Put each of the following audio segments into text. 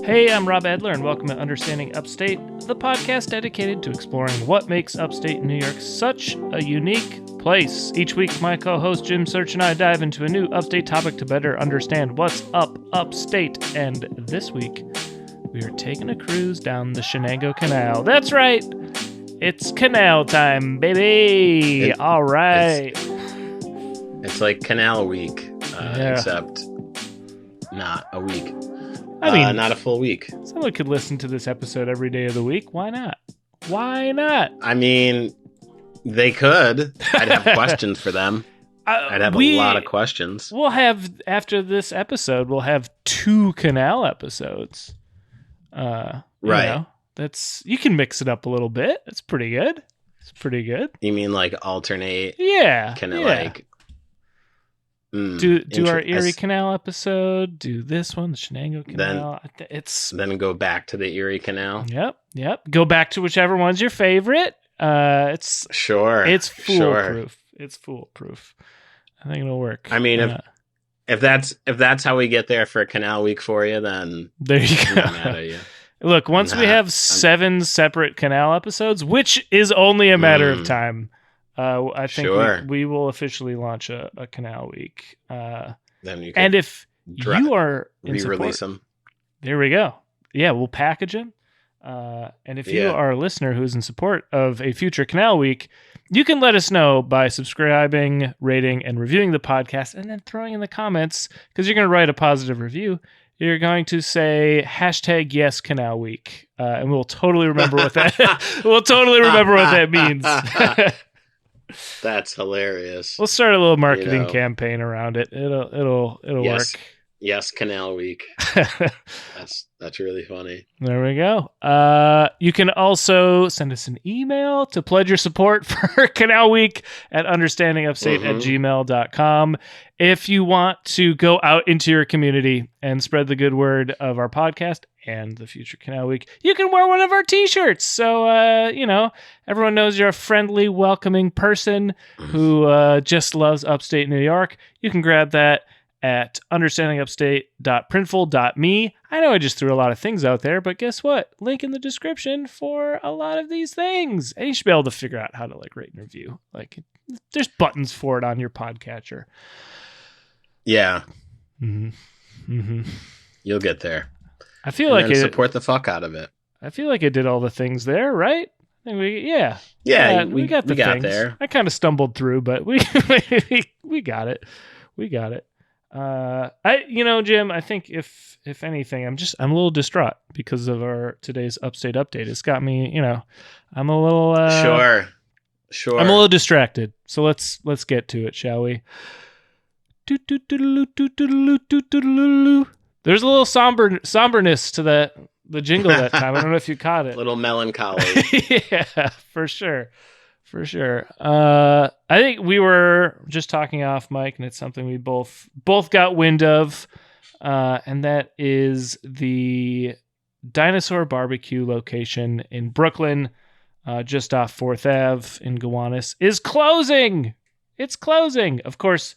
Hey, I'm Rob Adler, and welcome to Understanding Upstate, the podcast dedicated to exploring what makes upstate New York such a unique place. Each week, my co-host Jim Search and I dive into a new upstate topic to better understand what's up upstate. And this week, we are taking a cruise down the Chenango Canal. That's right! It's canal time, baby! All right. It's like Canal Week, except not a week. I mean, not a full week. Someone could listen to this episode every day of the week. Why not? Why not? I mean, they could. I'd have questions for them. I'd have a lot of questions. We'll have, after this episode, we'll have 2 canal episodes. Right. You know, you can mix it up a little bit. It's pretty good. You mean like alternate? Yeah. Do our Eerie Canal episode, do this one, the Chenango Canal. Then go back to the Eerie Canal. Yep. Go back to whichever one's your favorite. It's foolproof. It's foolproof. I think it'll work. I mean, if that's how we get there for a Canal Week for you, then there you go. I'm mad at you. Look, once we have 7 separate canal episodes, which is only a matter of time. I think we will officially launch a Canal Week. Then you can and if you are in re-release support, them. There we go. Yeah, we'll package them. And if you are a listener who's in support of a future Canal Week, you can let us know by subscribing, rating, and reviewing the podcast, and then throwing in the comments, because you're going to write a positive review. You're going to say #yes Canal Week, and we'll totally remember what that. We'll totally remember what that means. That's hilarious. We'll start a little marketing campaign around it. It'll work. Yes, Canal Week. That's really funny. There we go. You can also send us an email to pledge your support for Canal Week at understandingupstate@gmail.com. If you want to go out into your community and spread the good word of our podcast and the future Canal Week, you can wear one of our t-shirts. So, everyone knows you're a friendly, welcoming person who just loves upstate New York. You can grab that at understandingupstate.printful.me. I know I just threw a lot of things out there, but guess what? Link in the description for a lot of these things. And you should be able to figure out how to rate and review. There's buttons for it on your podcatcher. Yeah. Mm-hmm. You'll get there. I feel like support the fuck out of it. I feel like it did all the things there, right? We got the things there. I kind of stumbled through, but we got it. We got it. Jim, I think if anything, I'm a little distraught because of our today's Upstate update. It's got me, I'm a little sure. I'm a little distracted. So let's get to it, shall we? There's a little somberness to the jingle that time. I don't know if you caught it. A little melancholy. Yeah, for sure. I think we were just talking off mic, and it's something we both got wind of, and that is the Dinosaur Barbecue location in Brooklyn, just off 4th Ave in Gowanus, is closing. It's closing. Of course,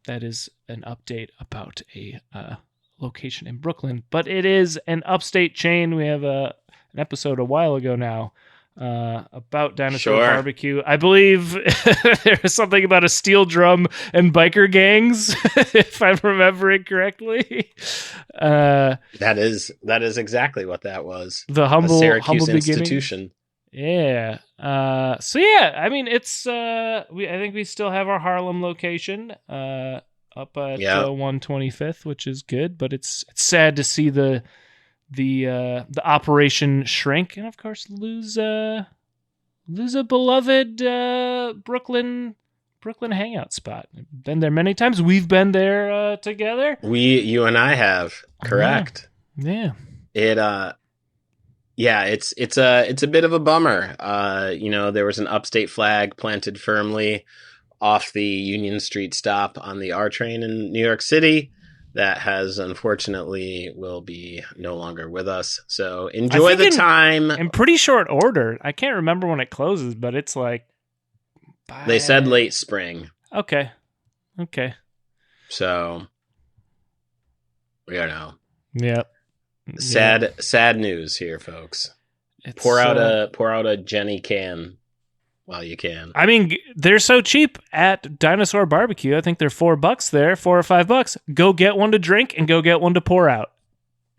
that is an update about a location in Brooklyn, but it is an upstate chain. We have an episode a while ago now about Dinosaur Barbecue. I believe there was something about a steel drum and biker gangs, if I'm remembering correctly. That is exactly what that was. The humble Syracuse beginning. institution. Yeah. I mean, it's I think we still have our Harlem location up at 125th, which is good, but it's sad to see the operation shrink, and of course lose a beloved Brooklyn hangout spot. Been there many times. We've been there together. You and I have, correct? Yeah. It's a bit of a bummer. There was an Upstate flag planted firmly off the Union Street stop on the R train in New York City. That has unfortunately will be no longer with us. So enjoy the time. In pretty short order. I can't remember when it closes, but it's they said late spring. Okay. So, you know. Yep. Sad news here, folks. It's, Pour out a Jenny can while you can. I mean, they're so cheap at Dinosaur Barbecue. I think they're $4 there, $4 or $5. Go get one to drink and go get one to pour out.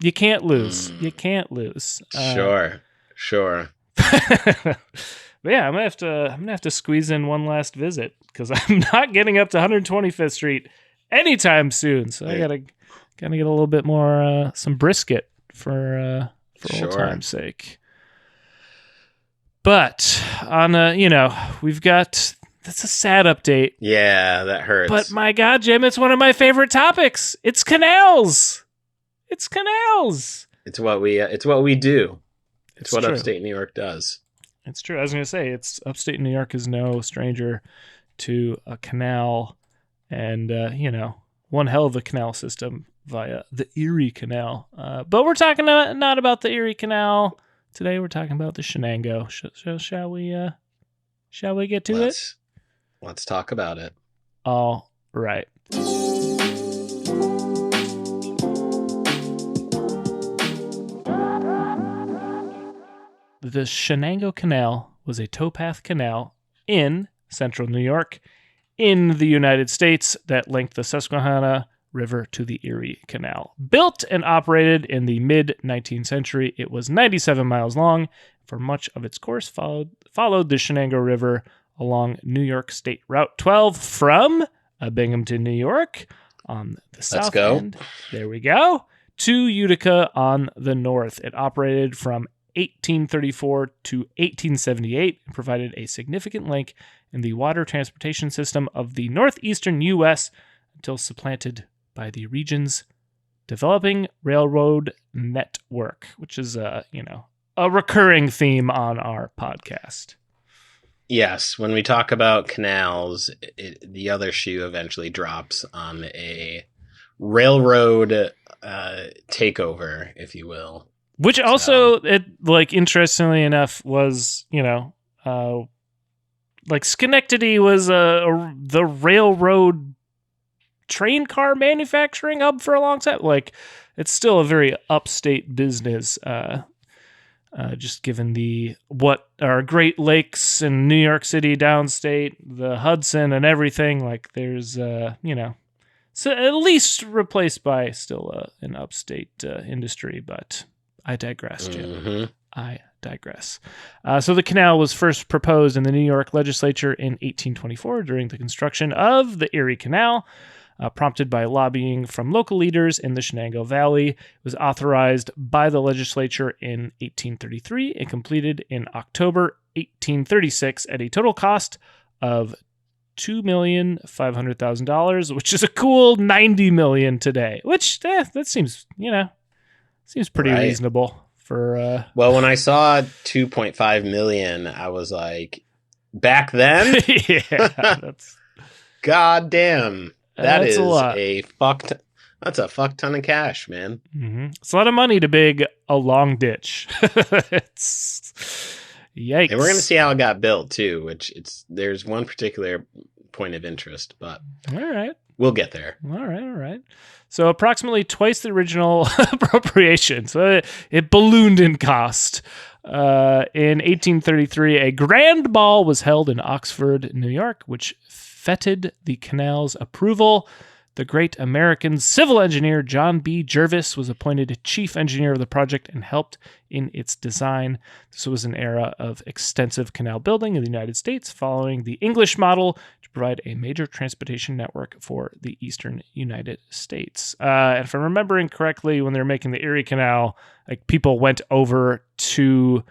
You can't lose. You can't lose. Sure. But yeah, I'm gonna have to squeeze in one last visit because I'm not getting up to 125th Street anytime soon. So I gotta get a little bit more some brisket for old time's sake. But on we've got that's a sad update. Yeah, that hurts. But my God, Jim, it's one of my favorite topics. It's canals. It's canals. It's what we do. It's what true. upstate New York does. It's true. I was going to say, upstate New York is no stranger to a canal and, one hell of a canal system via the Eerie Canal. But we're talking not about the Eerie Canal today. We're talking about the Chenango. Shall we get to it? Let's talk about it. All right. The Chenango Canal was a towpath canal in central New York in the United States that linked the Susquehanna River to the Erie Canal. Built and operated in the mid-19th century, it was 97 miles long. For much of its course, followed the Chenango River along New York State Route 12 from Binghamton, New York on the south end. There we go. To Utica on the north. It operated from 1834 to 1878 and provided a significant link in the water transportation system of the northeastern U.S. until supplanted by the region's developing railroad network, which is a recurring theme on our podcast. Yes, when we talk about canals, the other shoe eventually drops on a railroad takeover, if you will. Which also, interestingly enough, was, Schenectady was the railroad train car manufacturing hub for a long time. It's still a very upstate business, just given what are Great Lakes and New York City downstate, the Hudson and everything. There's, so at least replaced by still an upstate industry, but I digress, Jim. Mm-hmm. I digress. So the canal was first proposed in the New York legislature in 1824 during the construction of the Erie Canal, prompted by lobbying from local leaders in the Shenango Valley. It was authorized by the legislature in 1833 and completed in October 1836 at a total cost of $2,500,000, which is a cool $90 million today. Which that seems pretty reasonable for. Well, when I saw 2.5 million, I was like, back then, yeah, that's goddamn. That's a lot. That's a fuck ton of cash, man. Mm-hmm. It's a lot of money to dig a long ditch. It's yikes. And we're gonna see how it got built too. There's one particular point of interest, but all right, we'll get there. All right. So approximately twice the original appropriation. So it ballooned in cost. In 1833, a grand ball was held in Oxford, New York, which feted the canal's approval. The great American civil engineer John B. Jervis was appointed chief engineer of the project and helped in its design. This was an era of extensive canal building in the United States, following the English model to provide a major transportation network for the eastern United States. And if I'm remembering correctly, when they were making the Erie Canal, people went over to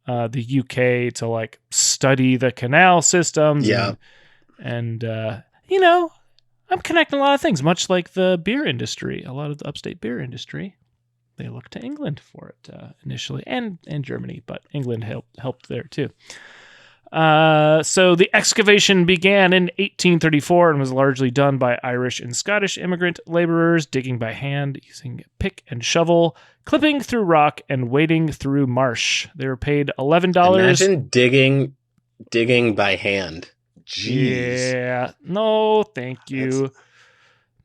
the UK to study the canal systems. Yeah. And I'm connecting a lot of things, much like the beer industry. A lot of the upstate beer industry, they look to England for it initially, and Germany, but England helped there too. So the excavation began in 1834 and was largely done by Irish and Scottish immigrant laborers, digging by hand using pick and shovel, clipping through rock, and wading through marsh. They were paid $11. Imagine digging by hand. Jeez. Yeah. No, thank you.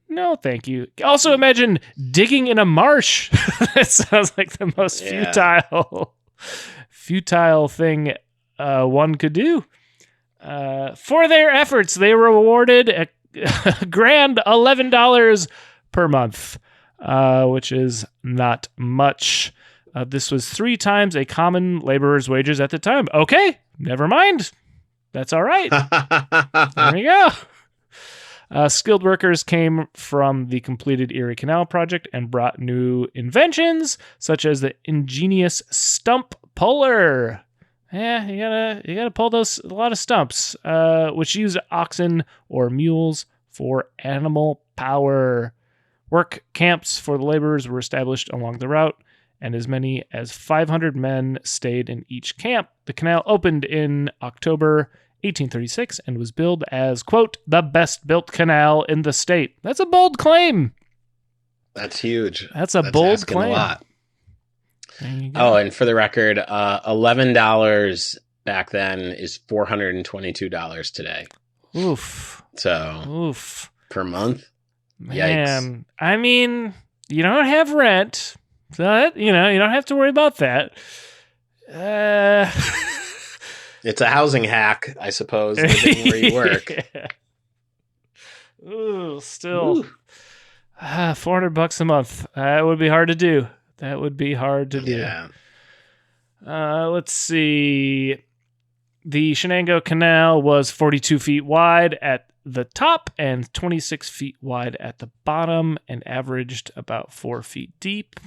No, thank you. Also, imagine digging in a marsh. That sounds like the most futile thing one could do. For their efforts, they were awarded a grand $11 per month, which is not much. This was 3 times a common laborer's wages at the time. Okay, never mind. That's all right. There we go. Skilled workers came from the completed Eerie Canal project and brought new inventions, such as the ingenious stump puller. Yeah, you gotta pull a lot of stumps, which use oxen or mules for animal power. Work camps for the laborers were established along the route, and as many as 500 men stayed in each camp. The canal opened in October 1836 and was billed as, quote, the best built canal in the state. That's a bold claim. That's huge. That's a bold claim. A lot. Oh, and for the record, $11 back then is $422 today. Oof. So, per month? Man, yikes. I mean, you don't have rent, so you don't have to worry about that. It's a housing hack, I suppose, living where you work. Ooh, still. $400 a month. That would be hard to do. Yeah. Let's see. The Chenango Canal was 42 feet wide at the top and 26 feet wide at the bottom and averaged about 4 feet deep.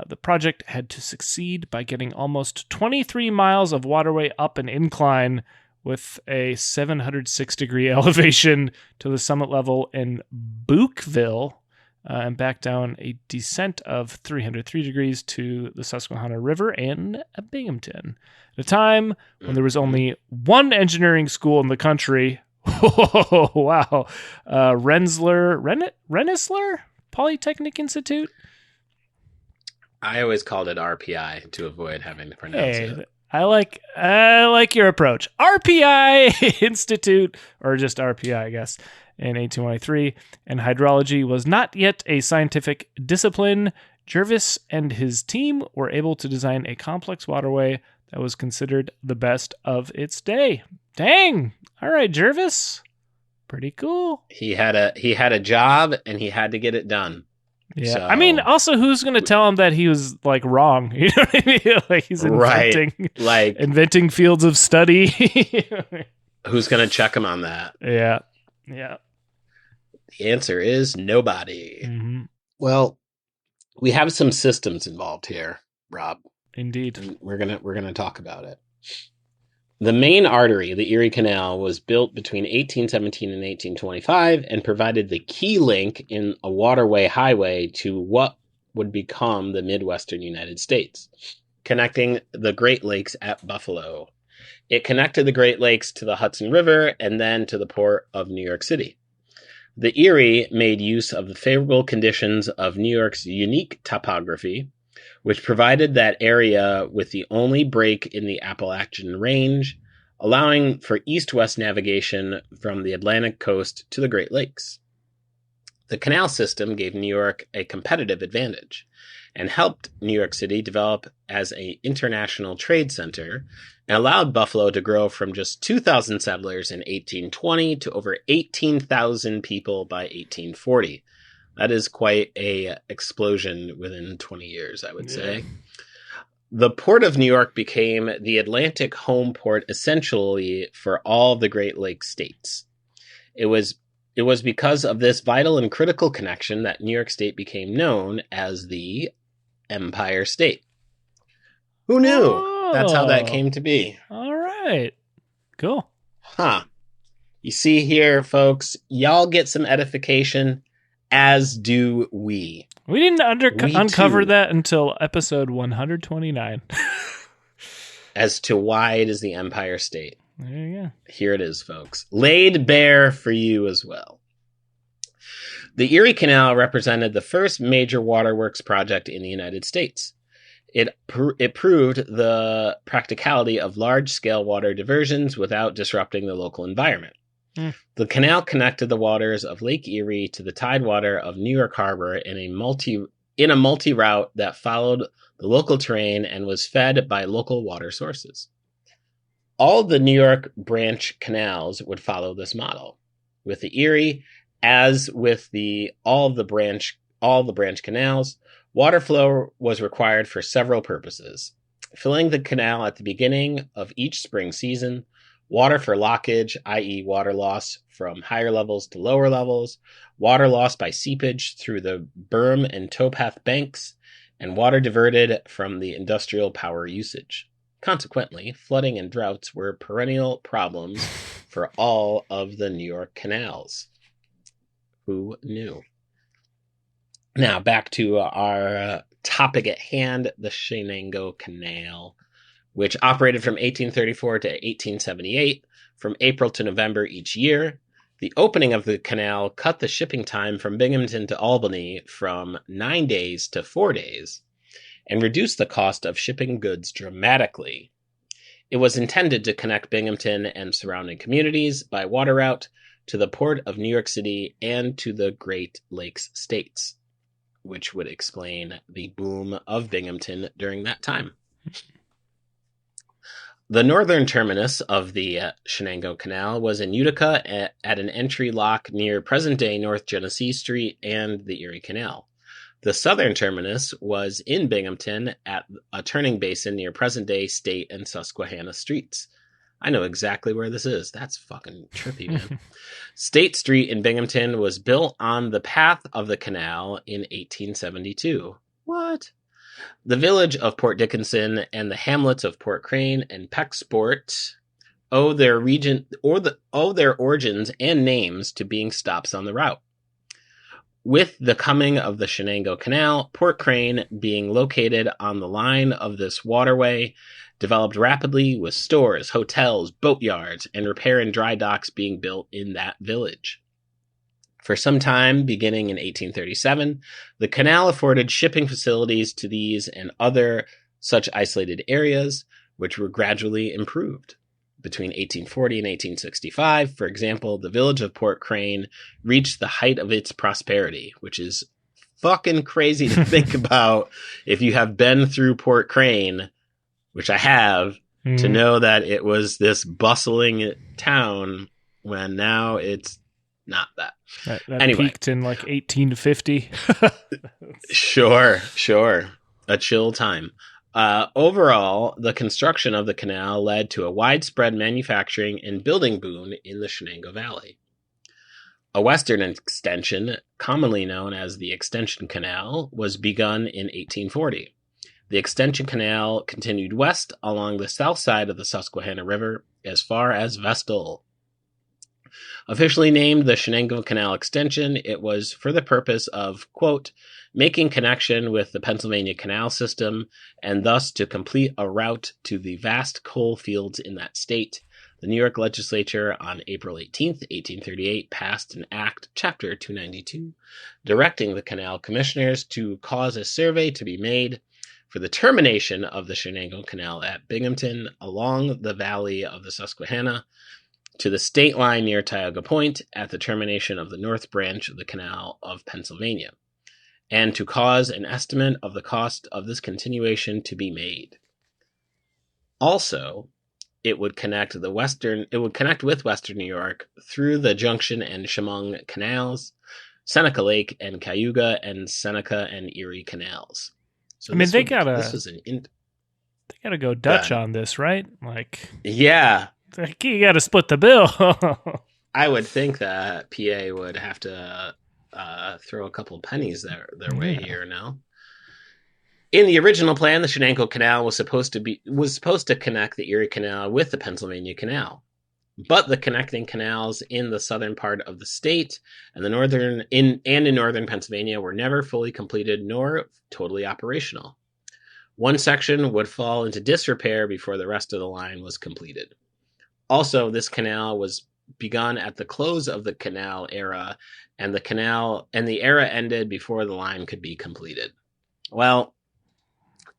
The project had to succeed by getting almost 23 miles of waterway up an incline with a 706-degree elevation to the summit level in Bookville and back down a descent of 303 degrees to the Susquehanna River in Binghamton. At a time when there was only one engineering school in the country. Oh, wow. Rensselaer Polytechnic Institute? I always called it RPI to avoid having to pronounce it. I like your approach. RPI Institute, or just RPI, I guess, in 1823. And hydrology was not yet a scientific discipline. Jervis and his team were able to design a complex waterway that was considered the best of its day. Dang. All right, Jervis. Pretty cool. He had a job and he had to get it done. Yeah. So, I mean, also, who's going to tell him that he was like wrong? You know what I mean? Like he's inventing fields of study. Who's going to check him on that? Yeah. Yeah. The answer is nobody. Mm-hmm. Well, we have some systems involved here, Rob. Indeed. And we're gonna talk about it. The main artery, the Erie Canal, was built between 1817 and 1825 and provided the key link in a waterway highway to what would become the Midwestern United States, connecting the Great Lakes at Buffalo. It connected the Great Lakes to the Hudson River and then to the port of New York City. The Erie made use of the favorable conditions of New York's unique topography, which provided that area with the only break in the Appalachian Range, allowing for east-west navigation from the Atlantic coast to the Great Lakes. The canal system gave New York a competitive advantage and helped New York City develop as an international trade center and allowed Buffalo to grow from just 2,000 settlers in 1820 to over 18,000 people by 1840. That is quite a explosion within 20 years, I would say. The Port of New York became the Atlantic home port essentially for all the Great Lakes states. It was because of this vital and critical connection that New York State became known as the Empire State. Who knew? Oh, that's how that came to be. All right. Cool. Huh. You see here, folks, y'all get some edification, as do we. We didn't uncover that until episode 129. As to why it is the Empire State. There you go. Here it is, folks. Laid bare for you as well. The Erie Canal represented the first major waterworks project in the United States. It proved the practicality of large-scale water diversions without disrupting the local environment. The canal connected the waters of Lake Erie to the tidewater of New York Harbor in a multi route that followed the local terrain and was fed by local water sources. All the New York branch canals would follow this model. With the Erie, as with all the branch canals, water flow was required for several purposes. Filling the canal at the beginning of each spring season, water for lockage, i.e. water loss from higher levels to lower levels, water loss by seepage through the Broome and towpath banks, and water diverted from the industrial power usage. Consequently, flooding and droughts were perennial problems for all of the New York canals. Who knew? Now, back to our topic at hand, the Chenango Canal, which operated from 1834 to 1878, from April to November each year. The opening of the canal cut the shipping time from Binghamton to Albany from 9 days to 4 days, and reduced the cost of shipping goods dramatically. It was intended to connect Binghamton and surrounding communities by water route to the port of New York City and to the Great Lakes states, which would explain the boom of Binghamton during that time. The northern terminus of the Chenango Canal was in Utica at an entry lock near present-day North Genesee Street and the Erie Canal. The southern terminus was in Binghamton at a turning basin near present-day State and Susquehanna Streets. I know exactly where this is. That's fucking trippy, man. State Street in Binghamton was built on the path of the canal in 1872. What? The village of Port Dickinson and the hamlets of Port Crane and Pecksport owe their origins and names to being stops on the route. With the coming of the Chenango Canal, Port Crane, being located on the line of this waterway, developed rapidly with stores, hotels, boatyards, and repair and dry docks being built in that village. For some time, beginning in 1837, the canal afforded shipping facilities to these and other such isolated areas, which were gradually improved. Between 1840 and 1865, for example, the village of Port Crane reached the height of its prosperity, which is fucking crazy to think about if you have been through Port Crane, which I have, to know that it was this bustling town when now it's not that. That anyway. Peaked in like 1850. Sure. A chill time. Overall, the construction of the canal led to a widespread manufacturing and building boom in the Shenango Valley. A western extension, commonly known as the Extension Canal, was begun in 1840. The Extension Canal continued west along the south side of the Susquehanna River as far as Vestal. Officially named the Chenango Canal Extension, it was for the purpose of, quote, making connection with the Pennsylvania Canal System, and thus to complete a route to the vast coal fields in that state. The New York Legislature on April 18, 1838, passed an Act, Chapter 292, directing the Canal Commissioners to cause a survey to be made for the termination of the Chenango Canal at Binghamton along the valley of the Susquehanna to the state line near Tioga Point at the termination of the North Branch of the Canal of Pennsylvania, and to cause an estimate of the cost of this continuation to be made. Also, it would connect with Western New York through the Junction and Chemung Canals, Seneca Lake and Cayuga, and Seneca and Erie Canals. So I mean, they gotta go Dutch on this, right? Like, yeah, you gotta split the bill. I would think that PA would have to throw a couple pennies their way here now. In the original plan, the Chenango Canal was supposed to connect the Erie Canal with the Pennsylvania Canal, but the connecting canals in the southern part of the state and in northern Pennsylvania were never fully completed nor totally operational. One section would fall into disrepair before the rest of the line was completed. Also, this canal was begun at the close of the canal era, and the era ended before the line could be completed. Well,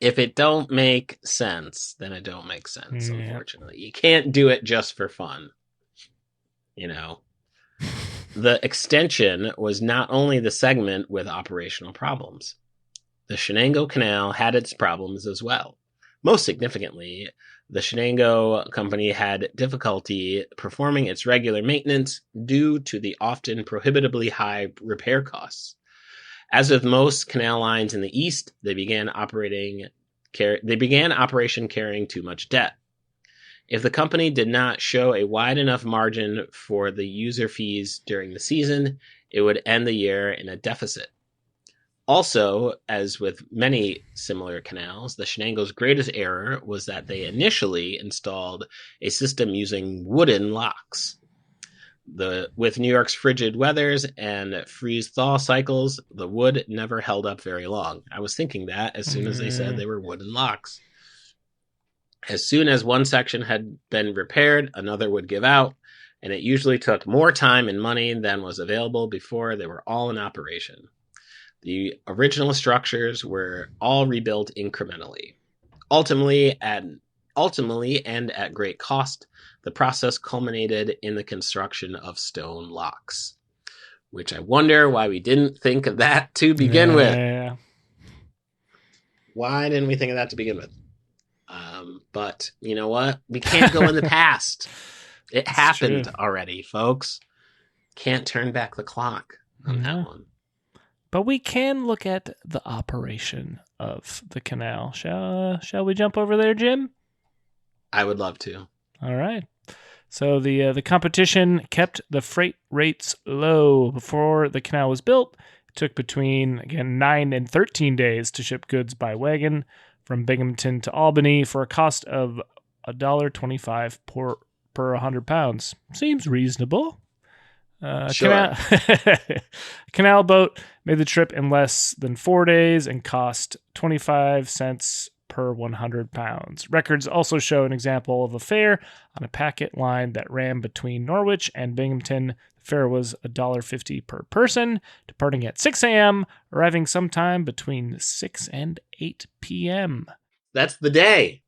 if it don't make sense, then it don't make sense, unfortunately. You can't do it just for fun. You know, The extension was not only the segment with operational problems. The Chenango Canal had its problems as well. Most significantly, the Chenango Company had difficulty performing its regular maintenance due to the often prohibitively high repair costs. As with most canal lines in the east, they began operation carrying too much debt. If the company did not show a wide enough margin for the user fees during the season, it would end the year in a deficit. Also, as with many similar canals, the Chenango's greatest error was that they initially installed a system using wooden locks. With New York's frigid weathers and freeze-thaw cycles, the wood never held up very long. I was thinking that as soon as they said they were wooden locks. As soon as one section had been repaired, another would give out, and it usually took more time and money than was available before they were all in operation. The original structures were all rebuilt incrementally. Ultimately, and at great cost, the process culminated in the construction of stone locks, which I wonder why we didn't think of that to begin with. Why didn't we think of that to begin with? But you know what? We can't go in the past. It happened already, folks. Can't turn back the clock on that one. But we can look at the operation of the canal. Shall we jump over there, Jim? I would love to. All right. So the competition kept the freight rates low. Before the canal was built, it took between, 9 and 13 days to ship goods by wagon from Binghamton to Albany for a cost of $1.25 per 100 pounds. Seems reasonable. Sure. Canal boat made the trip in less than 4 days and cost 25 cents per 100 pounds. Records also show an example of a fare on a packet line that ran between Norwich and Binghamton. The fare was $1.50 per person, departing at 6 a.m., arriving sometime between 6 and 8 p.m. That's the day.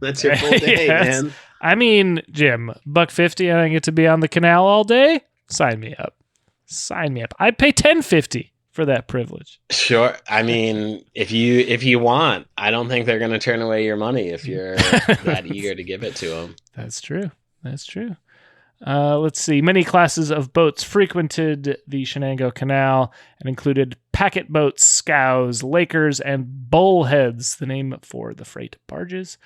That's your full day, Yes. man. I mean, Jim, $1.50 and I get to be on the canal all day? Sign me up. Sign me up. I'd pay $10.50 for that privilege. Sure. I mean, if you want, I don't think they're going to turn away your money if you're that eager to give it to them. That's true. Let's see. Many classes of boats frequented the Chenango Canal and included packet boats, scows, lakers, and bullheads, the name for the freight barges,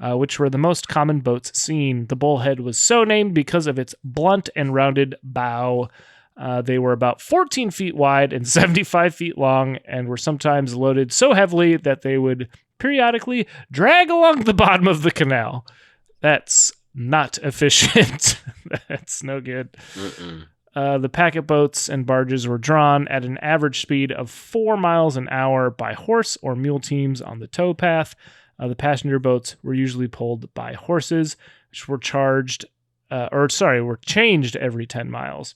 which were the most common boats seen. The bullhead was so named because of its blunt and rounded bow. They were about 14 feet wide and 75 feet long and were sometimes loaded so heavily that they would periodically drag along the bottom of the canal. That's not efficient. That's no good. The packet boats and barges were drawn at an average speed of 4 miles an hour by horse or mule teams on the towpath. The passenger boats were usually pulled by horses, which were changed every 10 miles.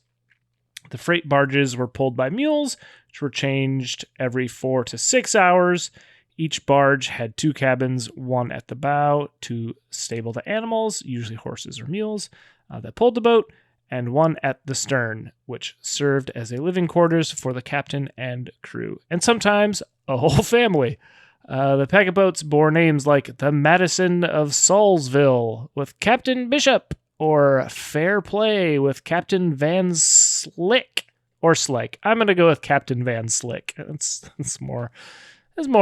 The freight barges were pulled by mules, which were changed every 4 to 6 hours. Each barge had 2 cabins, one at the bow to stable the animals, usually horses or mules, that pulled the boat, and one at the stern, which served as a living quarters for the captain and crew, and sometimes a whole family. The packet boats bore names like the Madison of Saulsville with Captain Bishop, or Fair Play with Captain Van Slick, or Slick. I'm going to go with Captain Van Slick. It's more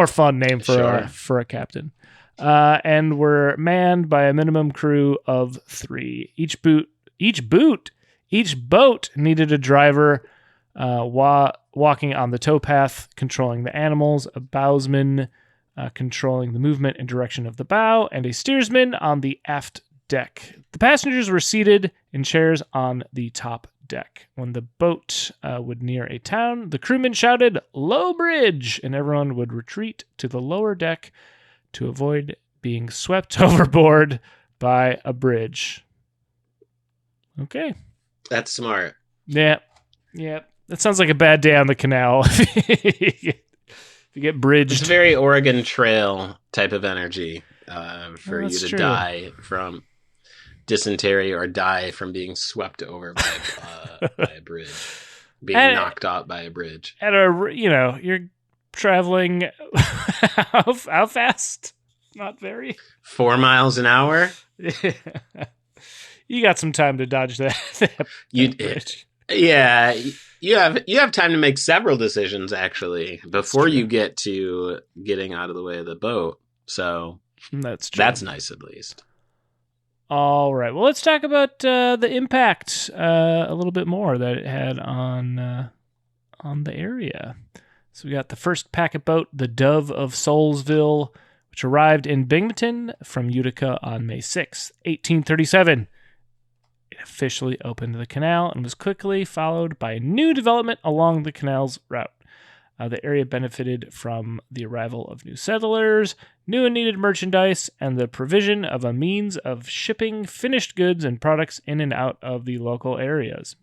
fun name for a captain. And were manned by a minimum crew of 3. Each boat needed a driver walking on the towpath, controlling the animals, a bowsman controlling the movement and direction of the bow, and a steersman on the aft deck. The passengers were seated in chairs on the top deck. When the boat would near a town, the crewmen shouted, "Low bridge!" and everyone would retreat to the lower deck to avoid being swept overboard by a bridge. Okay. That's smart. Yeah. That sounds like a bad day on the canal. If you get bridged. It's a very Oregon Trail type of energy for you to true. die from. dysentery or die from being swept over by a bridge, being And- knocked out by a bridge. At you're traveling how fast? Not very. 4 miles an hour. You got some time to dodge that bridge. Yeah, you have time to make several decisions actually before you get to getting out of the way of the boat. So that's true. That's nice, at least. All right. Well, let's talk about the impact a little bit more that it had on the area. So we got the first packet boat, the Dove of Soulsville, which arrived in Binghamton from Utica on May 6, 1837. It officially opened the canal and was quickly followed by a new development along the canal's route. The area benefited from the arrival of new settlers, new and needed merchandise, and the provision of a means of shipping finished goods and products in and out of the local areas.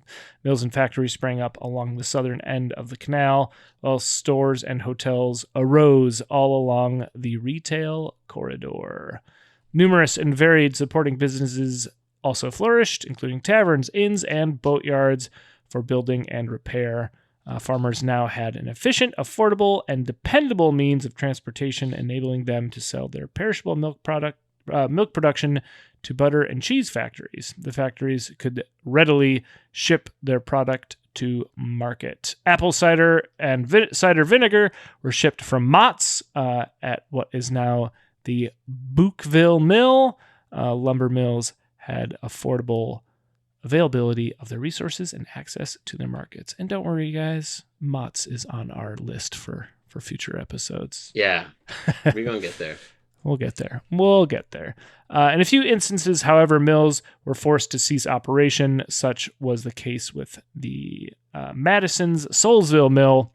Mills and factories sprang up along the southern end of the canal, while stores and hotels arose all along the retail corridor. Numerous and varied supporting businesses also flourished, including taverns, inns, and boatyards for building and repair. Farmers now had an efficient, affordable, and dependable means of transportation, enabling them to sell their perishable milk production to butter and cheese factories. The factories could readily ship their product to market. Apple cider and cider vinegar were shipped from Mott's at what is now the Bookville Mill. Lumber mills had affordable availability of their resources and access to their markets. And don't worry, guys, Mott's is on our list for future episodes. Yeah, we're going to get there. We'll get there. In a few instances, however, mills were forced to cease operation. Such was the case with the Madison's Soulsville Mill,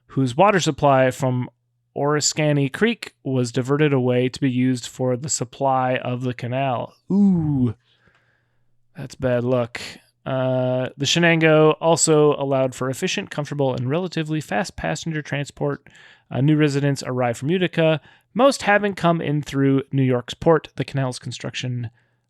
whose water supply from Oriskany Creek was diverted away to be used for the supply of the canal. Ooh, that's bad luck. The Chenango also allowed for efficient, comfortable, and relatively fast passenger transport. New residents arrived from Utica, most having come in through New York's port. The canal's construction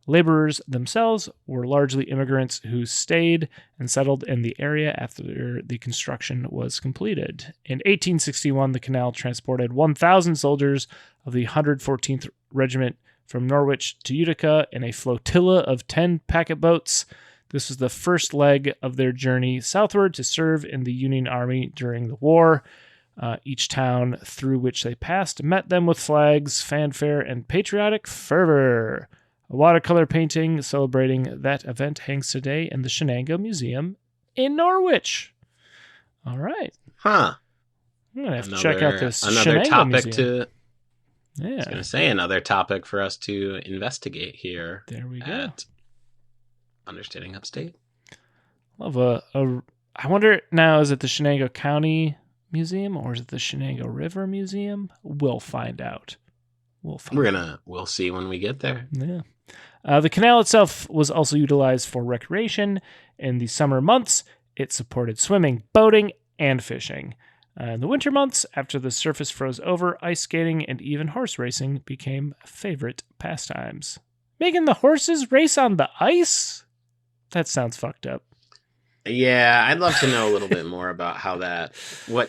laborers themselves were largely immigrants who stayed and settled in the area after the construction was completed. In 1861, the canal transported 1,000 soldiers of the 114th Regiment from Norwich to Utica in a flotilla of 10 packet boats. This was the first leg of their journey southward to serve in the Union Army during the war. Each town through which they passed met them with flags, fanfare, and patriotic fervor. A watercolor painting celebrating that event hangs today in the Chenango Museum in Norwich. All right. Huh. I'm going to have to check out this another Chenango topic Museum. I was going to say another topic for us to investigate here. There we go. At Understanding Upstate. Love I wonder now, is it the Chenango County Museum or is it the Chenango River Museum? We'll find out. We'll see when we get there. Yeah. The canal itself was also utilized for recreation. In the summer months, it supported swimming, boating, and fishing. In the winter months, after the surface froze over, ice skating and even horse racing became favorite pastimes. Making the horses race on the ice? That sounds fucked up. Yeah, I'd love to know a little bit more about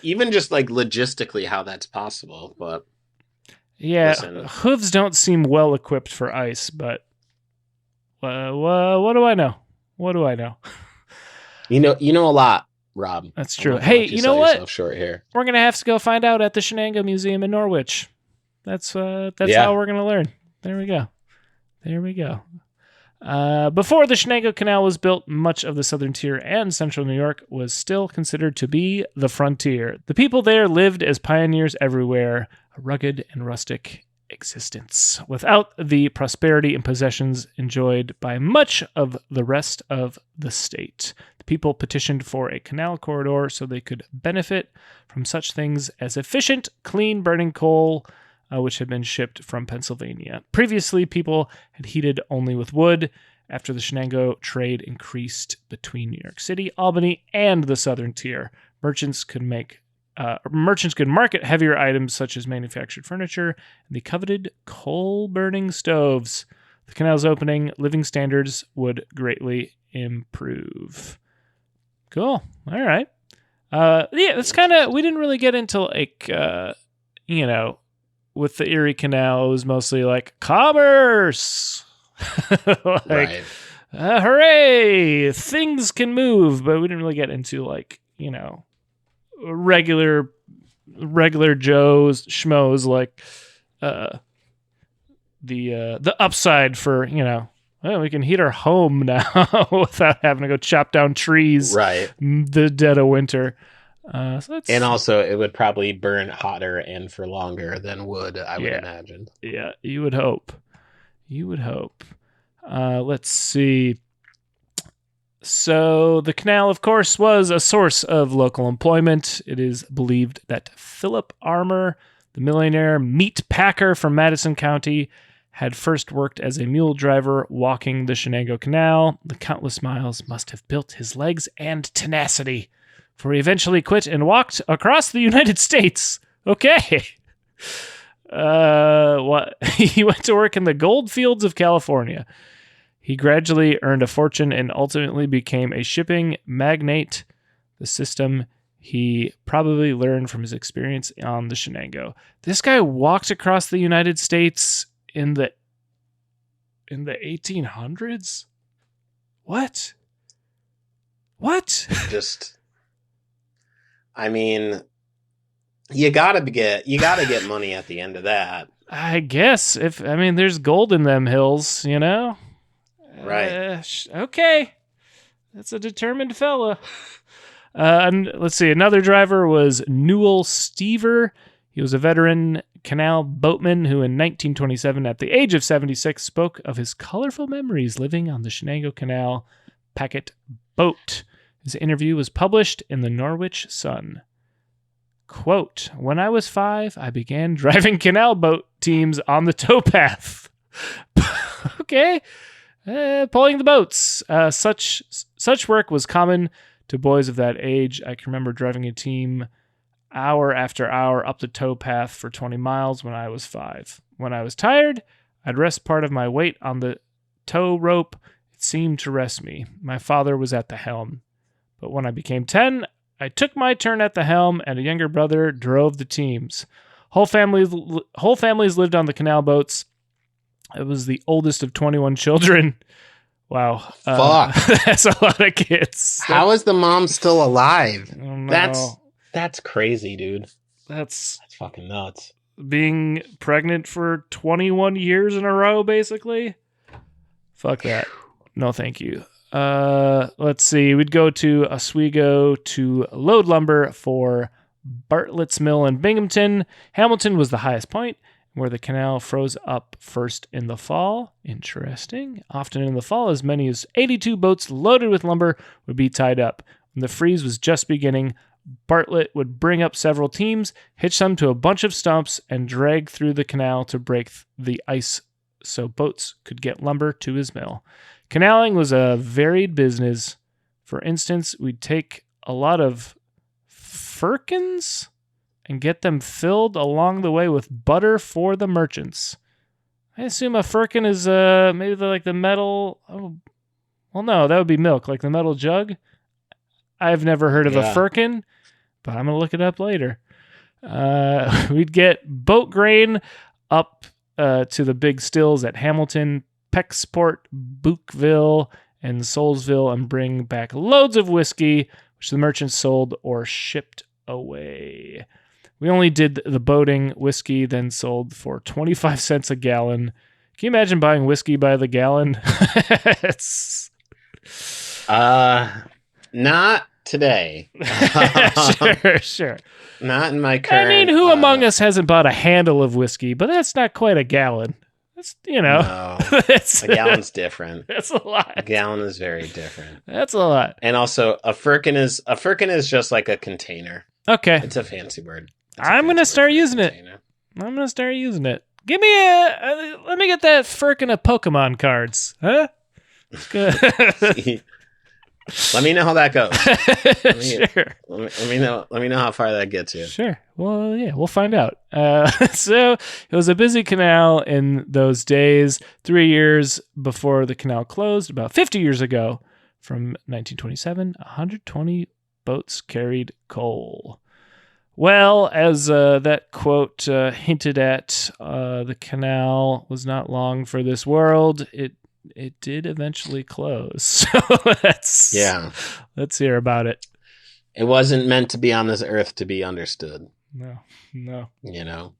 even just like logistically how that's possible. But yeah, listen. Hooves don't seem well equipped for ice, but what do I know? What do I know? You know a lot, Rob. That's true. Hey, you know what? Short here. We're gonna have to go find out at the Chenango Museum in Norwich. That's how we're gonna learn. There we go. Before the Chenango Canal was built, much of the southern tier and central New York was still considered to be the frontier. The people there lived as pioneers everywhere, a rugged and rustic existence, without the prosperity and possessions enjoyed by much of the rest of the state. The people petitioned for a canal corridor so they could benefit from such things as efficient, clean burning coal, which had been shipped from Pennsylvania. Previously, people had heated only with wood. After the Chenango trade increased between New York City, Albany, and the southern tier, merchants could market heavier items such as manufactured furniture and the coveted coal-burning stoves. The canal's opening, living standards would greatly improve. Cool. All right. That's kind of, we didn't really get into like, with the Erie Canal, it was mostly like commerce. Right. Hooray, things can move, but we didn't really get into like, regular Joes, schmoes, like the upside for, well, we can heat our home now without having to go chop down trees Right. the dead of winter. And also, it would probably burn hotter and for longer than wood, I would imagine. Yeah, you would hope. Let's see. So the canal, of course, was a source of local employment. It is believed that Philip Armour, the millionaire meat packer from Madison County, had first worked as a mule driver walking the Chenango Canal. The countless miles must have built his legs and tenacity, for he eventually quit and walked across the United States. Okay. He went to work in the gold fields of California. He gradually earned a fortune and ultimately became a shipping magnate. The system he probably learned from his experience on the Chenango. This guy walked across the United States in the 1800s? What? Just, I mean, you gotta get money at the end of that. I guess there's gold in them hills, Right. Okay. That's a determined fella. And let's see. Another driver was Newell Stever. He was a veteran canal boatman who in 1927, at the age of 76, spoke of his colorful memories living on the Chenango Canal packet boat. His interview was published in the Norwich Sun. Quote, "When I was 5, I began driving canal boat teams on the towpath." Okay. Pulling the boats. Such work was common to boys of that age. I can remember driving a team hour after hour up the towpath for 20 miles when I was 5. When I was tired, I'd rest part of my weight on the tow rope. It seemed to rest me. My father was at the helm. But when I became 10, I took my turn at the helm, and a younger brother drove the teams. Whole families lived on the canal boats. It was the oldest of 21 children. Wow. Fuck. That's a lot of kids. How is the mom still alive? I don't know. That's crazy, dude. That's fucking nuts. Being pregnant for 21 years in a row, basically. Fuck that. No, thank you. Let's see. We'd go to Oswego to load lumber for Bartlett's Mill in Binghamton. Hamilton was the highest point, where the canal froze up first in the fall. Interesting. Often in the fall, as many as 82 boats loaded with lumber would be tied up. When the freeze was just beginning, Bartlett would bring up several teams, hitch them to a bunch of stumps, and drag through the canal to break the ice so boats could get lumber to his mill. Canaling was a varied business. For instance, we'd take a lot of firkins and get them filled along the way with butter for the merchants. I assume a firkin is maybe the metal... Oh, well, no, that would be milk, like the metal jug. I've never heard of a firkin, but I'm going to look it up later. We'd get boat grain up to the big stills at Hamilton, Pecksport, Bookville, and Soulsville, and bring back loads of whiskey, which the merchants sold or shipped away. We only did the boating. Whiskey then sold for 25 cents a gallon. Can you imagine buying whiskey by the gallon? It's... Not today. Sure. Not in my current... who among us hasn't bought a handle of whiskey? But that's not quite a gallon. That's, No. A gallon's different. That's a lot. A gallon is very different. That's a lot. And also, a firkin is just like a container. Okay. It's a fancy word. I'm going to start using it. Give me let me get that firkin of Pokemon cards. Huh? Let me know how that goes. Sure. Let me know how far that gets you. Sure. Well, yeah, we'll find out. So it was a busy canal in those days. 3 years before the canal closed, about 50 years ago, from 1927, 120 boats carried coal. Well, as that quote hinted at, the canal was not long for this world. It did eventually close. So let's hear about it. It wasn't meant to be on this earth to be understood. No. You know.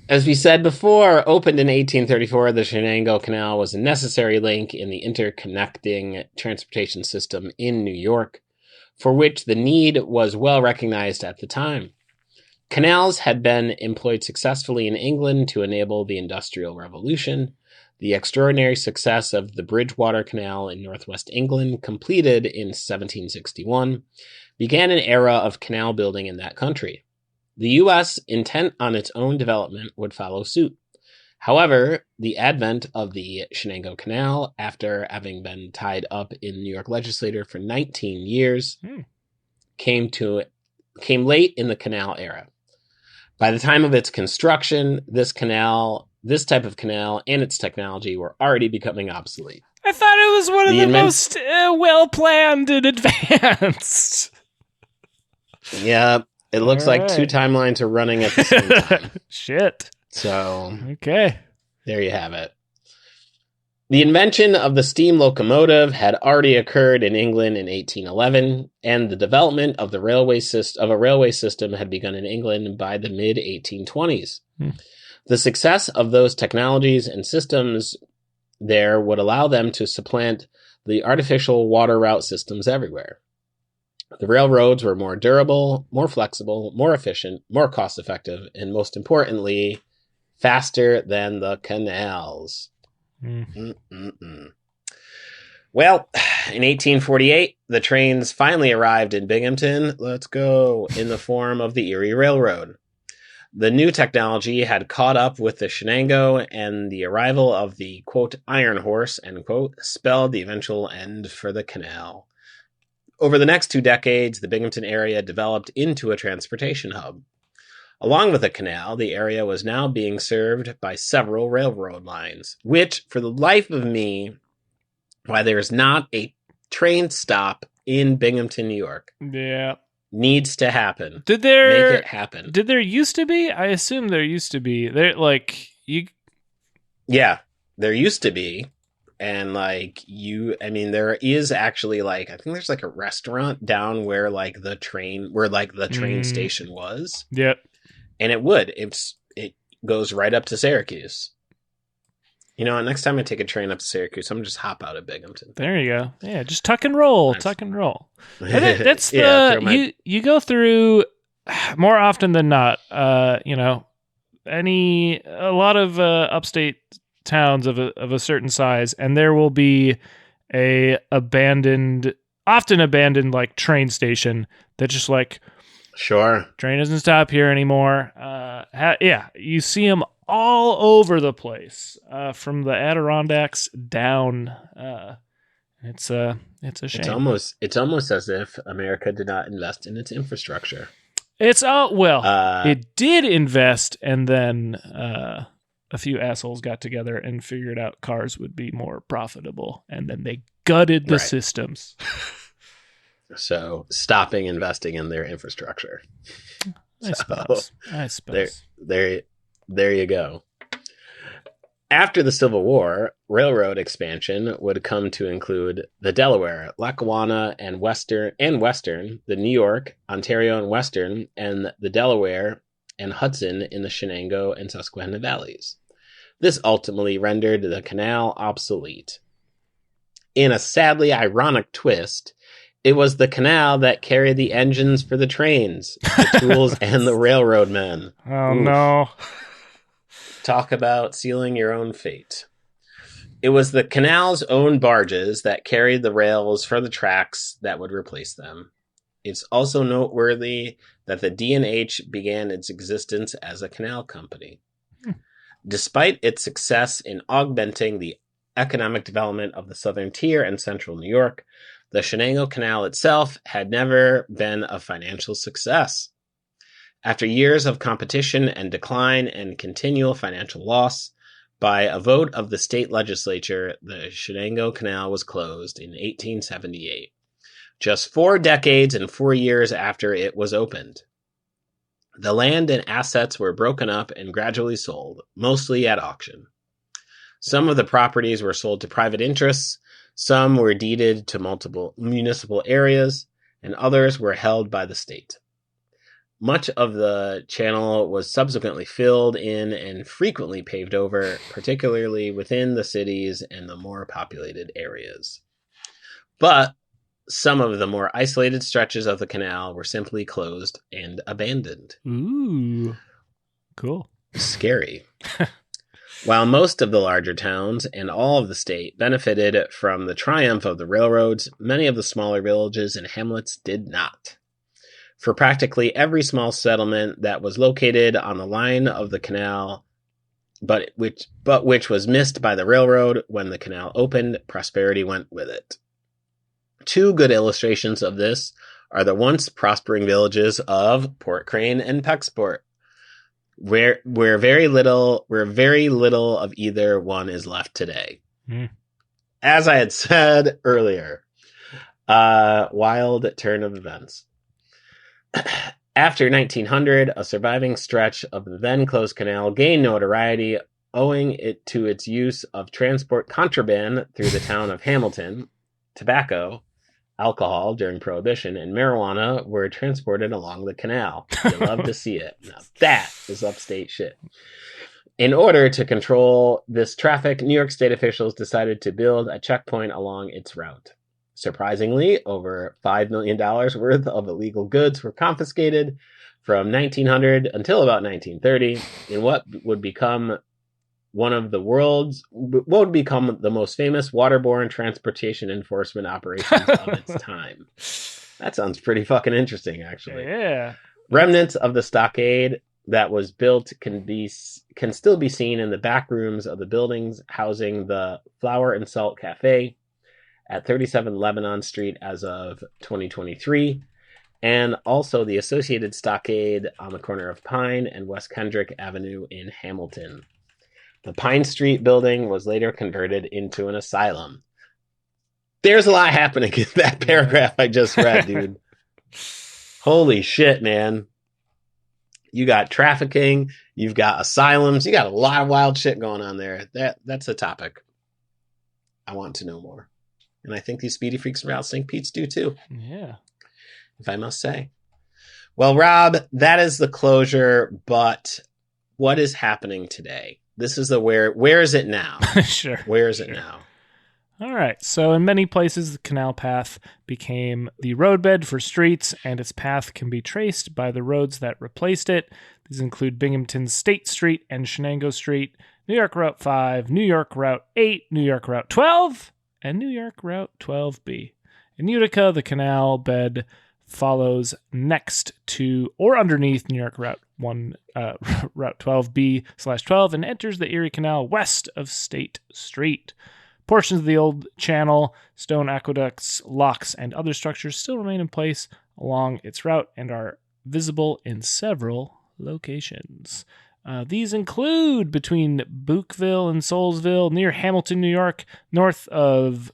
As we said before, opened in 1834, the Chenango Canal was a necessary link in the interconnecting transportation system in New York, for which the need was well recognized at the time. Canals had been employed successfully in England to enable the Industrial Revolution. The extraordinary success of the Bridgewater Canal in northwest England, completed in 1761, began an era of canal building in that country. The U.S., intent on its own development, would follow suit. However, the advent of the Chenango Canal, after having been tied up in New York legislature for 19 years, came late in the canal era. By the time of its construction, this type of canal and its technology were already becoming obsolete. I thought it was one of the most well-planned and advanced. Yeah, it looks like two timelines are running at the same time. Shit. So, okay. There you have it. The invention of the steam locomotive had already occurred in England in 1811, and the development of a railway system had begun in England by the mid-1820s. The success of those technologies and systems there would allow them to supplant the artificial water route systems everywhere. The railroads were more durable, more flexible, more efficient, more cost-effective, and most importantly, faster than the canals. Well, in 1848, the trains finally arrived in Binghamton, in the form of the Erie Railroad. The new technology had caught up with the Chenango, and the arrival of the, quote, Iron Horse, end quote, spelled the eventual end for the canal. Over the next 2 decades, the Binghamton area developed into a transportation hub. Along with the canal, the area was now being served by several railroad lines, which, for the life of me, why there's not a train stop in Binghamton, New York. Yeah. Needs to happen. Make it happen. Did there used to be? I assume there used to be. Yeah, there used to be. And there is actually I think there's a restaurant down where the train station was. Yep. And it goes right up to Syracuse. Next time I take a train up to Syracuse, I'm gonna just hop out of Binghamton. There you go. Yeah, just tuck and roll. Nice. Tuck and roll. That's you go through more often than not. A lot of upstate towns of a certain size, and there will be often abandoned train station that just sure, train doesn't stop here anymore. You see them all over the place, from the Adirondacks down. It's a shame. It's almost as if America did not invest in its infrastructure. It did invest, and then a few assholes got together and figured out cars would be more profitable, and then they gutted the systems. So, stopping investing in their infrastructure. I suppose. There you go. After the Civil War, railroad expansion would come to include the Delaware, Lackawanna, and Western, the New York, Ontario, and Western, and the Delaware and Hudson in the Chenango and Susquehanna valleys. This ultimately rendered the canal obsolete. In a sadly ironic twist, it was the canal that carried the engines for the trains, the tools, and the railroad men. Oh, no. Talk about sealing your own fate. It was the canal's own barges that carried the rails for the tracks that would replace them. It's also noteworthy that the D&H began its existence as a canal company. Despite its success in augmenting the economic development of the southern tier and central New York, the Chenango Canal itself had never been a financial success. After years of competition and decline and continual financial loss, by a vote of the state legislature, the Chenango Canal was closed in 1878, just 4 decades and 4 years after it was opened. The land and assets were broken up and gradually sold, mostly at auction. Some of the properties were sold to private interests, some were deeded to multiple municipal areas, and others were held by the state. Much of the channel was subsequently filled in and frequently paved over, particularly within the cities and the more populated areas. But some of the more isolated stretches of the canal were simply closed and abandoned. Ooh, cool. Scary. While most of the larger towns and all of the state benefited from the triumph of the railroads, many of the smaller villages and hamlets did not. For practically every small settlement that was located on the line of the canal, but which was missed by the railroad when the canal opened, prosperity went with it. 2 good illustrations of this are the once prospering villages of Port Crane and Pecksport, where very little of either one is left today. As I had said earlier, wild turn of events. After 1900, a surviving stretch of the then closed canal gained notoriety owing it to its use of transport contraband through the town of Hamilton. Tobacco, alcohol during Prohibition, and marijuana were transported along the canal. You love to see it. Now that is upstate shit. In order to control this traffic, New York State officials decided to build a checkpoint along its route. Surprisingly, over $5 million worth of illegal goods were confiscated from 1900 until about 1930 in what would become the most famous waterborne transportation enforcement operations of its time. That sounds pretty fucking interesting, actually. Yeah. Remnants of the stockade that was built can still be seen in the back rooms of the buildings housing the Flour and Salt Cafe at 37 Lebanon Street as of 2023, and also the associated stockade on the corner of Pine and West Kendrick Avenue in Hamilton. The Pine Street building was later converted into an asylum. There's a lot happening in that paragraph I just read, dude. Holy shit, man. You got trafficking, you've got asylums, you got a lot of wild shit going on there. That's a topic I want to know more. And I think these Speedy Freaks from Route St. Pete's do too. Yeah. If I must say. Well, Rob, that is the closure, but what is happening today? This is where is it now? Sure. Where is it now? All right. So in many places, the canal path became the roadbed for streets, and its path can be traced by the roads that replaced it. These include Binghamton State Street and Chenango Street, New York Route 5, New York Route 8, New York Route 12, and New York Route 12B. In Utica, the canal bed follows next to or underneath New York Route 12B/12 and enters the Eerie Canal west of State Street. Portions of the old channel, stone aqueducts, locks, and other structures still remain in place along its route and are visible in several locations. These include between Bookville and Soulsville, near Hamilton, New York, north of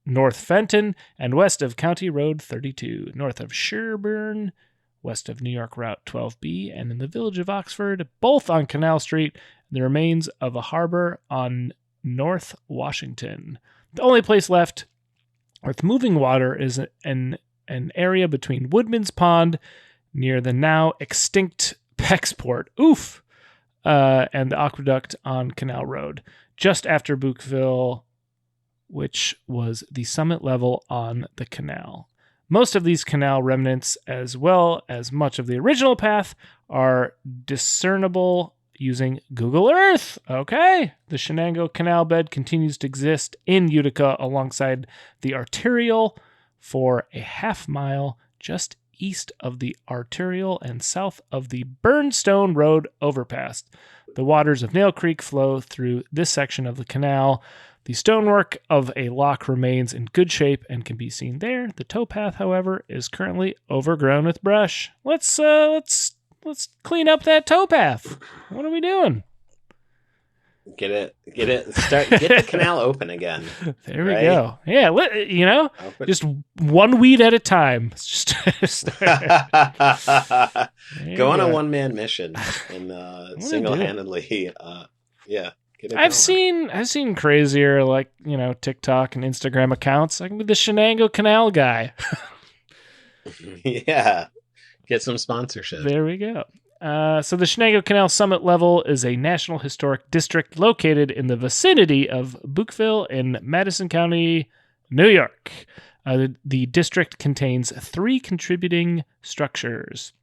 North Fenton, and west of County Road 32, north of Sherburne, west of New York Route 12B, and in the village of Oxford, both on Canal Street, the remains of a harbor on North Washington. The only place left with moving water is an area between Woodman's Pond, near the now extinct Pecksport, and the aqueduct on Canal Road, just after Bookville, which was the summit level on the canal. Most of these canal remnants, as well as much of the original path, are discernible using Google Earth. Okay. The Chenango Canal bed continues to exist in Utica alongside the arterial for a half mile just east of the arterial and south of the Burnstone Road overpass. The waters of Nail Creek flow through this section of the canal, The stonework of a lock remains in good shape and can be seen there. The towpath, however, is currently overgrown with brush. Let's clean up that towpath. What are we doing? Get it. Get the canal open again. There we go. Yeah, just one weed at a time. Just go on a one-man mission and single-handedly. I've seen crazier, like, TikTok and Instagram accounts. I can be the Chenango Canal guy. Yeah. Get some sponsorship. There we go. So the Chenango Canal summit level is a National Historic District located in the vicinity of Bookville in Madison County, New York. The district contains 3 contributing structures.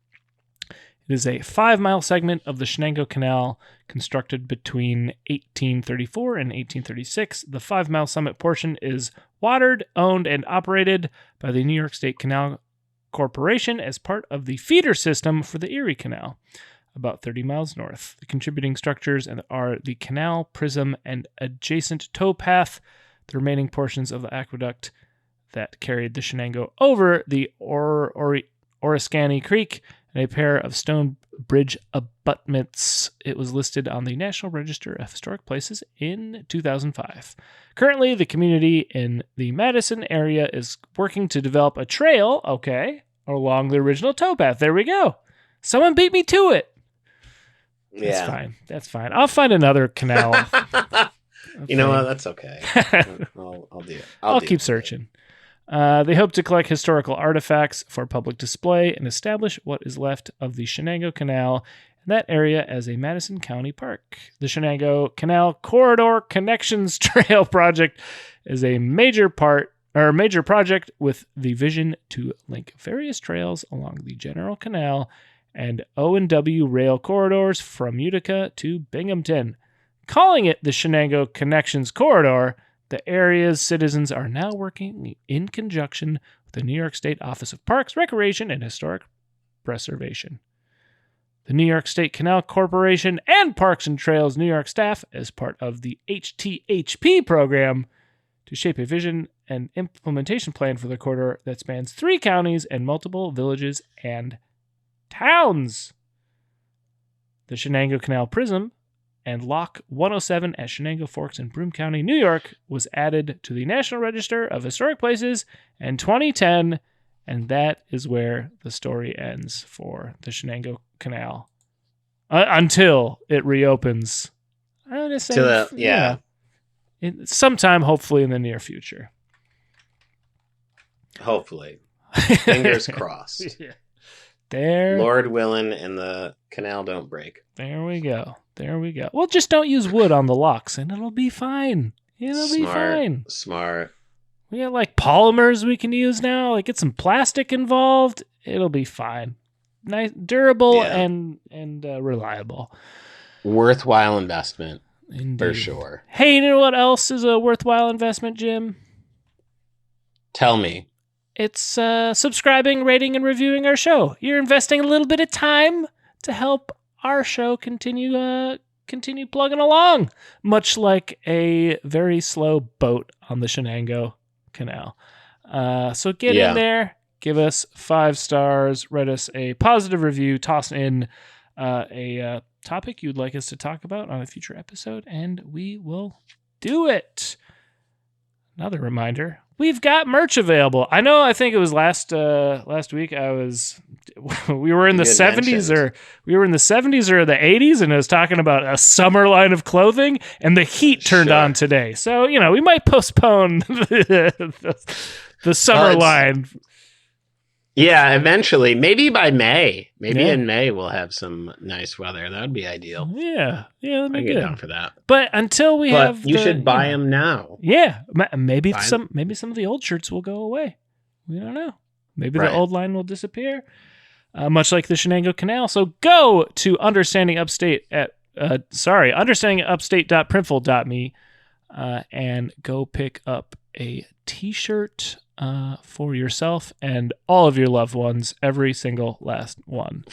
It is a 5-mile segment of the Chenango Canal constructed between 1834 and 1836. The 5-mile summit portion is watered, owned, and operated by the New York State Canal Corporation as part of the feeder system for the Eerie Canal, about 30 miles north. The contributing structures are the canal, prism, and adjacent towpath, the remaining portions of the aqueduct that carried the Chenango over the Oriskany Creek, and a pair of stone bridge abutments. It was listed on the National Register of Historic Places in 2005. Currently, the community in the Madison area is working to develop a trail, along the original towpath. There we go. Someone beat me to it. Yeah. That's fine. I'll find another canal. You know what? That's okay. I'll do it. I'll keep searching. They hope to collect historical artifacts for public display and establish what is left of the Chenango Canal in that area as a Madison County park. The Chenango Canal Corridor Connections Trail Project is a major project with the vision to link various trails along the General Canal and O&W rail corridors from Utica to Binghamton. Calling it the Chenango Connections Corridor, the area's citizens are now working in conjunction with the New York State Office of Parks, Recreation, and Historic Preservation. The New York State Canal Corporation and Parks and Trails New York staff, as part of the HTHP program, to shape a vision and implementation plan for the corridor that spans 3 counties and multiple villages and towns. The Chenango Canal Prism and Lock 107 at Chenango Forks in Broome County, New York, was added to the National Register of Historic Places in 2010, and that is where the story ends for the Chenango Canal. Until it reopens. I'm just saying, sometime, hopefully, in the near future. Hopefully. Fingers crossed. Yeah. There. Lord willing, and the canal don't break. There we go. Well, just don't use wood on the locks, and it'll be fine. Be fine. Smart. We got polymers we can use now. Get some plastic involved. It'll be fine. Nice, durable, and reliable. Worthwhile investment. Indeed. For sure. Hey, you know what else is a worthwhile investment, Jim? Tell me. It's subscribing, rating, and reviewing our show. You're investing a little bit of time to help our show continue plugging along, much like a very slow boat on the Chenango Canal. So get in there, give us 5 stars, write us a positive review, toss in a topic you'd like us to talk about on a future episode, and we will do it. Another reminder, we've got merch available. I think it was last week we were in the 70s or the 80s, and I was talking about a summer line of clothing, and the heat turned on today. So, we might postpone the summer line. Yeah, eventually. Maybe by May. In May we'll have some nice weather. That would be ideal. Yeah, that'd be I'd good. get down for that. But until we have, you should buy them now. Yeah, maybe some of the old shirts will go away. We don't know. Maybe the old line will disappear, much like the Chenango Canal. So go to understandingupstate.printful.me and go pick up a T-shirt for yourself and all of your loved ones, every single last one.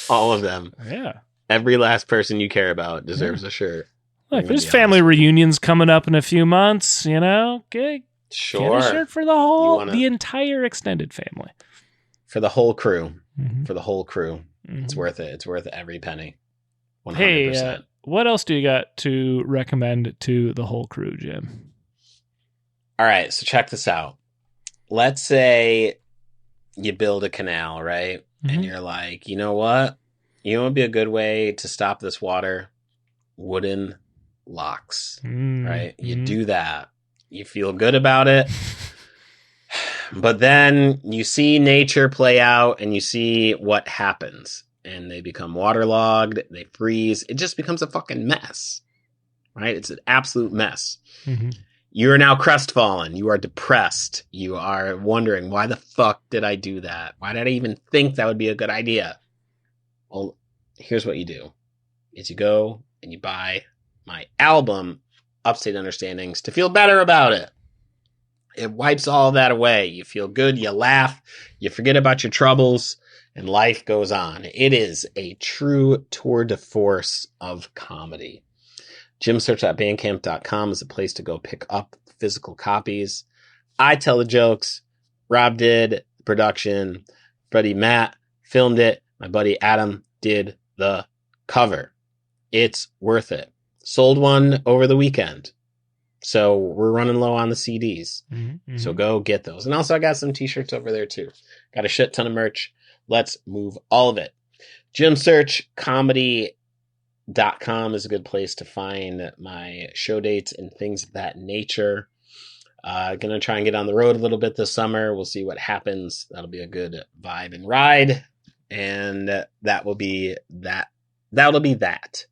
All of them. Yeah. Every last person you care about deserves a shirt. Look, there's family reunions coming up in a few months, you know? Get a shirt for the entire extended family. For the whole crew. Mm-hmm. For the whole crew. Mm-hmm. It's worth it. It's worth every penny. 100%. Hey, what else do you got to recommend to the whole crew, Jim? All right, so check this out. Let's say you build a canal, right? Mm-hmm. And you're like, you know what? You know what would be a good way to stop this water? Wooden locks, right? You do that. You feel good about it. But then you see nature play out and you see what happens. And they become waterlogged. They freeze. It just becomes a fucking mess, right? It's an absolute mess. Mm-hmm. You're now crestfallen. You are depressed. You are wondering, why the fuck did I do that? Why did I even think that would be a good idea? Well, here's what you do. Is you go and you buy my album, Upstate Understandings, to feel better about it. It wipes all that away. You feel good. You laugh. You forget about your troubles. And life goes on. It is a true tour de force of comedy. Jimsearch.bandcamp.com is a place to go pick up physical copies. I tell the jokes. Rob did the production. Buddy Matt filmed it. My buddy Adam did the cover. It's worth it. Sold one over the weekend. So we're running low on the CDs. Mm-hmm. So go get those. And also I got some t-shirts over there too. Got a shit ton of merch. Let's move all of it. JimSearchComedy.com is a good place to find my show dates and things of that nature. Gonna try and get on the road a little bit this summer. We'll see what happens. That'll be a good vibe and ride. And that will be that. That'll be that.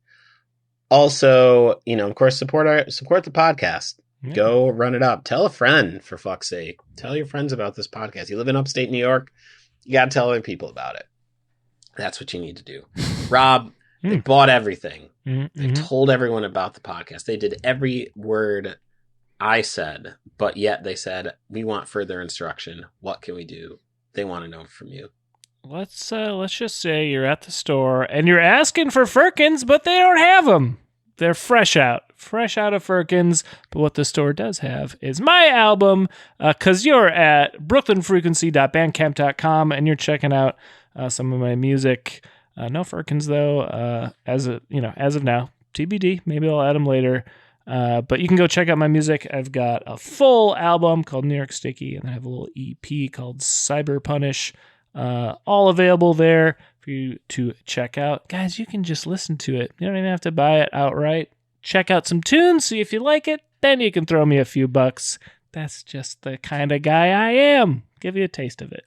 Also, you know, of course, support the podcast. Yeah. Go run it up. Tell a friend, for fuck's sake. Tell your friends about this podcast. You live in upstate New York. You got to tell other people about it. That's what you need to do. Rob, they bought everything. They told everyone about the podcast. They did every word I said, but yet they said, we want further instruction. What can we do? They want to know from you. Let's just say you're at the store and you're asking for Firkins, but they don't have them. They're fresh out of Firkins. But what the store does have is my album, because you're at brooklynfrequency.bandcamp.com and you're checking out some of my music. No Firkins though. As of now, TBD. Maybe I'll add them later. But you can go check out my music. I've got a full album called New York Sticky, and I have a little EP called Cyber Punish. All available there for you to check out. Guys, you can just listen to it. You don't even have to buy it outright. Check out some tunes, see if you like it, then you can throw me a few bucks. That's just the kind of guy I am. Give you a taste of it.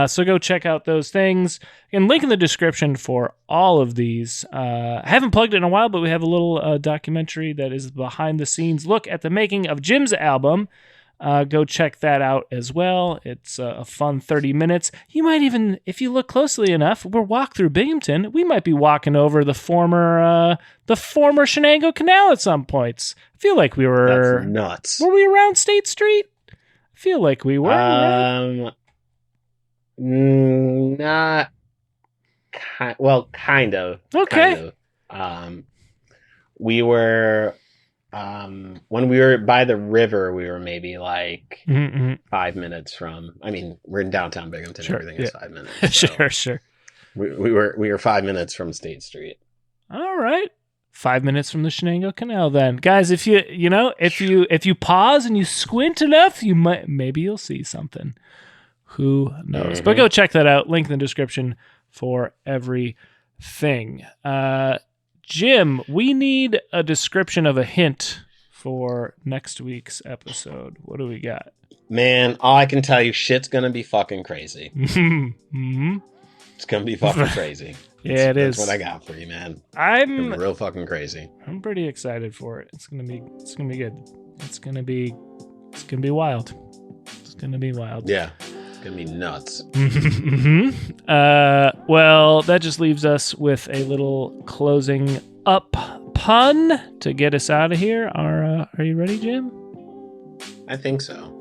So go check out those things. And link in the description for all of these. I haven't plugged it in a while, but we have a little documentary that is behind the scenes look at the making of Jim's album. Go check that out as well. It's a fun 30 minutes. You might even, if you look closely enough, we'll walk through Binghamton. We might be walking over the former Chenango Canal at some points. I feel like we were... That's nuts. Were we around State Street? I feel like we were, right? Not... kind of. Okay. Kind of. We were... when we were by the river, we were maybe like 5 minutes from. I mean, we're in downtown Binghamton. Sure, everything is 5 minutes. So sure. We were 5 minutes from State Street. All right, 5 minutes from the Chenango Canal. Then, guys, if you pause and you squint enough, maybe you'll see something. Who knows? Mm-hmm. But go check that out. Link in the description for everything. Jim, we need a description of a hint for next week's episode. What do we got? Man, all I can tell you, shit's gonna be fucking crazy. Mm-hmm. It's gonna be fucking crazy. Yeah, it is. That's what I got for you, man. I'm real fucking crazy. I'm pretty excited for it. It's gonna be good. It's gonna be wild. It's gonna be wild. Yeah. It's gonna be nuts. Well, that just leaves us with a little closing up pun to get us out of here. Are you ready, Jim? I think so.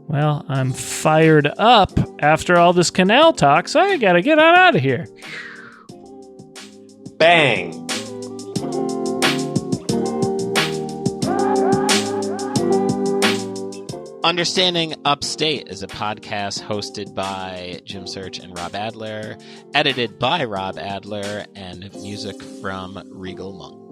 Well, I'm fired up after all this canal talk, so I gotta get on out of here. Bang! Understanding Upstate is a podcast hosted by Jim Search and Rob Adler, edited by Rob Adler, and music from Regal Monk.